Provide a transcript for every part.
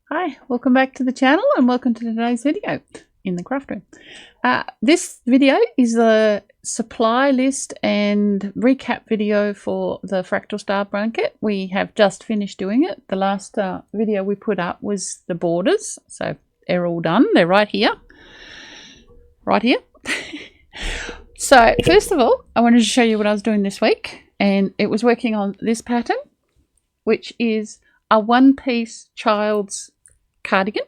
Hi, welcome back to the channel and welcome to today's video in the craft room. This video is a supply list and recap video for the Fractal Star blanket. We have just finished doing it. The last video we put up was the borders, so they're all done. They're right here. Right here. So first of all, I wanted to show you what I was doing this week, and it was working on this pattern, which is a one-piece child's cardigan.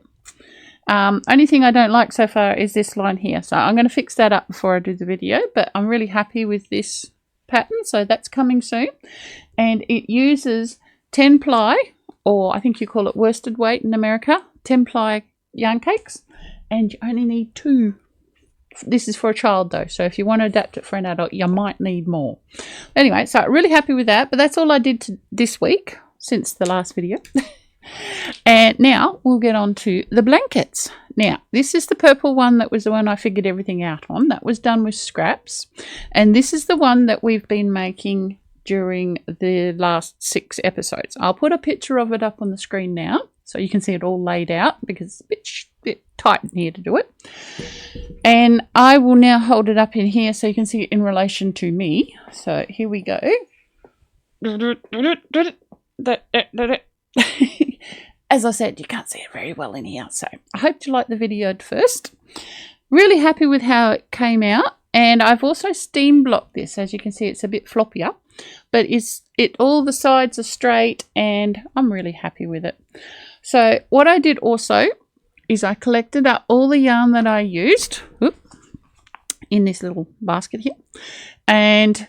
Only thing I don't like so far is this line here, so I'm going to fix that up before I do the video, but I'm really happy with this pattern, so that's coming soon. And it uses 10 ply, or I think you call it worsted weight in America, 10 ply yarn cakes, and you only need 2. This is for a child though, so if you want to adapt it for an adult you might need more. Anyway, so really happy with that, but that's all I did this week since the last video. And now we'll get on to the blankets. Now this is the purple one that was the one I figured everything out on. That was done with scraps, and this is the one that we've been making during the last 6 episodes. I'll put a picture of it up on the screen now so you can see it all laid out, because it's a bit tight in here to do it. And I will now hold it up in here so you can see it in relation to me. So here we go. As I said, you can't see it very well in here, so I hope you like the video at first. Really happy with how it came out, and I've also steam blocked this. As you can see, it's a bit floppier, but all the sides are straight, and I'm really happy with it. So what I did also is I collected up all the yarn that I used in this little basket here, and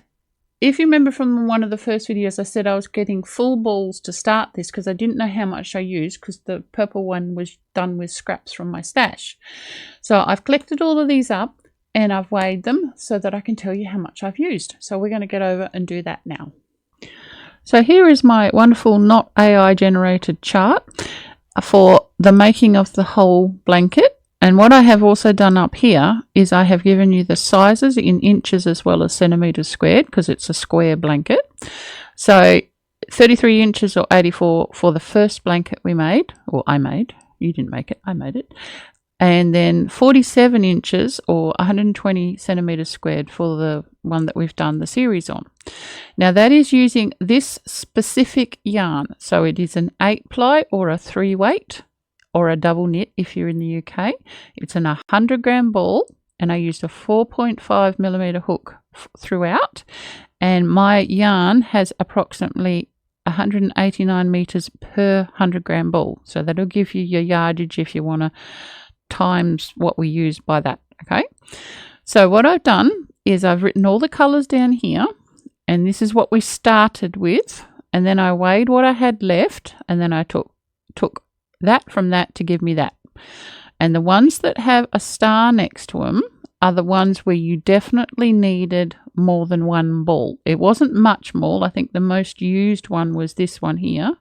if you remember from one of the first videos, I said I was getting full balls to start this because I didn't know how much I used, because the purple one was done with scraps from my stash. So I've collected all of these up and I've weighed them so that I can tell you how much I've used. So we're going to get over and do that now. So here is my wonderful not AI generated chart for the making of the whole blanket. And what I have also done up here is I have given you the sizes in inches as well as centimetres squared, because it's a square blanket. So 33 inches or 84 for the first blanket we made, or I made. You didn't make it, I made it. And then 47 inches or 120 centimetres squared for the one that we've done the series on. Now that is using this specific yarn. So it is an 8 ply or a 3 weight. Or a double knit if you're in the UK. It's an 100-gram ball, and I used a 4.5mm hook throughout, and my yarn has approximately 189 meters per 100-gram ball, so that'll give you your yardage if you want to times what we use by that. Okay, so what I've done is I've written all the colors down here, and this is what we started with, and then I weighed what I had left, and then I took that from that to give me that. And the ones that have a star next to them are the ones where you definitely needed more than one ball. It wasn't much more. I think the most used one was this one here,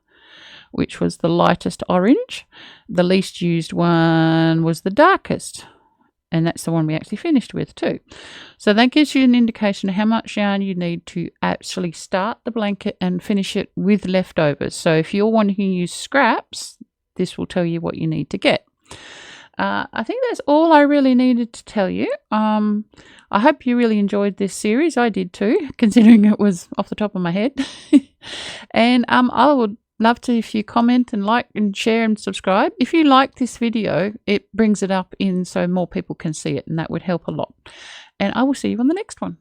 which was the lightest orange. The least used one was the darkest, and that's the one we actually finished with too. So that gives you an indication of how much yarn you need to actually start the blanket and finish it with leftovers. So if you're wanting to use scraps, this will tell you what you need to get. I think that's all I really needed to tell you. I hope you really enjoyed this series. I did too, considering it was off the top of my head. And I would love to if you comment and like and share and subscribe. If you like this video, it brings it up in so more people can see it, and that would help a lot. And I will see you on the next one.